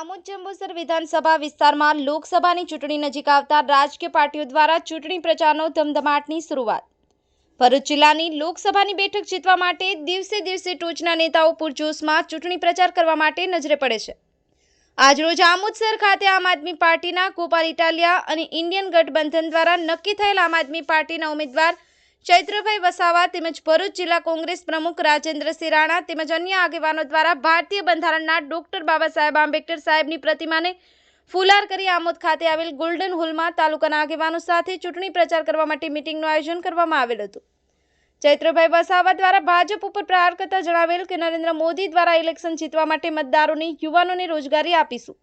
આમોદ જંબુસર વિધાનસભા વિસ્તારમાં લોકસભાની ચૂંટણી નજીક આવતા રાજકીય પાર્ટીઓ દ્વારા ચૂંટણી પ્રચારનો ધમધમાટની શરૂઆત। ભરૂચ જિલ્લાની લોકસભાની બેઠક જીતવા માટે દિવસે દિવસે ટોચના નેતાઓ પૂરજોશમાં ચૂંટણી પ્રચાર કરવા માટે નજરે પડે છે। આજરોજ આમોદ શહેર ખાતે આમ આદમી પાર્ટીના ગોપાલ ઇટાલિયા અને ઇન્ડિયન ગઠબંધન દ્વારા નક્કી થયેલ આમ આદમી પાર્ટીના ઉમેદવાર ચૈત્રભાઈ વસાવા તેમજ ભરૂચ જિલ્લા કોંગ્રેસ પ્રમુખ રાજેન્દ્રસિંહ રાણા તેમજ અન્ય આગેવાનો દ્વારા ભારતીય બંધારણના ડોક્ટર બાબા સાહેબ આંબેડકર સાહેબની પ્રતિમાને ફુલાર કરી આમોદ ખાતે આવેલ ગોલ્ડન હોલમાં તાલુકાના આગેવાનો સાથે ચૂંટણી પ્રચાર કરવા માટે મીટિંગનું આયોજન કરવામાં આવેલ હતું। ચૈત્રભાઈ વસાવા દ્વારા ભાજપ ઉપર પ્રહાર કરતા જણાવેલ કે નરેન્દ્ર મોદી દ્વારા ઇલેક્શન જીતવા માટે મતદારોને યુવાનોને રોજગારી આપીશું,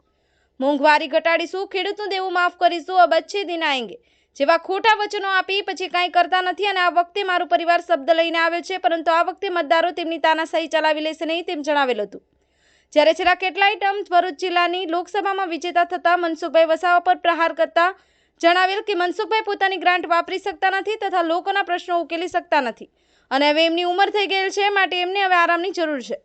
મોંઘવારી ઘટાડીશું, ખેડૂતનું દેવું માફ કરીશું, અબ અચ્છે દિન આएंगे જેવા ખોટા વચનો આપી પછી કાંઈ કરતા નથી અને આ વખતે મારું પરિવાર શબ્દ લઈને આવ્યો છે, પરંતુ આ વખતે મતદારો તેમની તાનાશાહી ચલાવી લેશે નહીં તેમ જણાવેલ હતું। જ્યારે છેલ્લા કેટલાય ટર્મ ભરૂચ જિલ્લાની લોકસભામાં વિજેતા થતા મનસુખભાઈ વસાવા પર પ્રહાર કરતા જણાવેલ કે મનસુખભાઈ પોતાની ગ્રાન્ટ વાપરી શકતા નથી તથા લોકોના પ્રશ્નો ઉકેલી શકતા નથી અને હવે એમની ઉંમર થઈ ગયેલ છે, માટે એમને હવે આરામની જરૂર છે।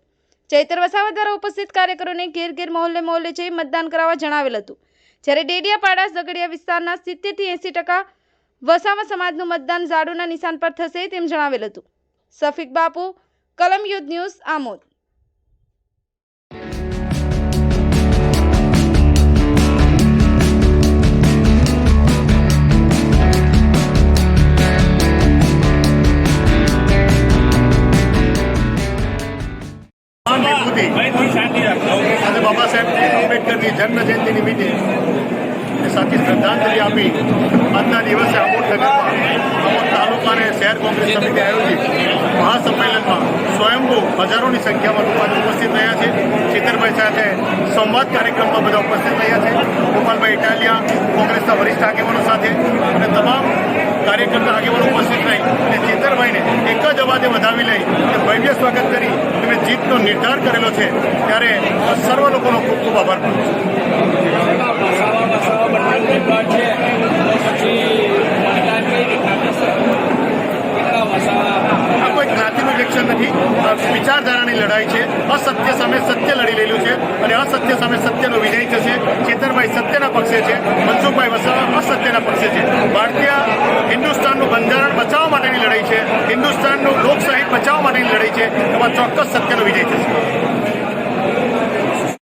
ચૈત્ર વસાવા દ્વારા ઉપસ્થિત કાર્યકરોને ઘેર ઘેર મહોલ્લે જઈ મતદાન કરાવવા જણાવેલ હતું। જ્યારે ડેડિયાપાડા ઝઘડિયા વિસ્તારના 70 થી 80% વસાવા સમાજનું મતદાન ઝાડુના નિશાન પર થશે તેમ જણાવેલ હતું। સફીક બાપુ, કલમ યુદ્ધ ન્યૂઝ, આમોદ। આજે બાબા સાહેબ આંબેડકરની જન્મ જયંતિ નિમિત્તે સાચી શ્રદ્ધાંજલિ આપી આજના દિવસે આમોદ નગરમાં આમોદ તાલુકા અને શહેર કોંગ્રેસ સમિતિ આયોજિત મહાસંમેલનમાં સ્વયંભૂ હજારોની સંખ્યામાં લોકો ઉપસ્થિત રહ્યા છે। ચિત્તરભાઈ સાથે સંવાદ કાર્યક્રમમાં બધા ઉપસ્થિત રહ્યા છે। ગોપાલભાઈ ઇટાલિયા કોંગ્રેસના વરિષ્ઠ આગેવાનો સાથે અને તમામ કાર્યકર્તા આગેવાનો ઉપસ્થિત રહી અને ચિત્તરભાઈને એક જ અવાજે વધાવી લઈ અને ભવ્ય સ્વાગત કરી અને જીતનો નિર્ધાર કરેલો છે, ત્યારે સર્વ લોકોનો ખૂબ ખૂબ આભાર માનું છું। આ કોઈ જ્ઞાતિનું ઇલેક્શન નથી, વિચારધારાની લડાઈ છે। અસત્ય સામે સત્ય લડી રહેલું છે।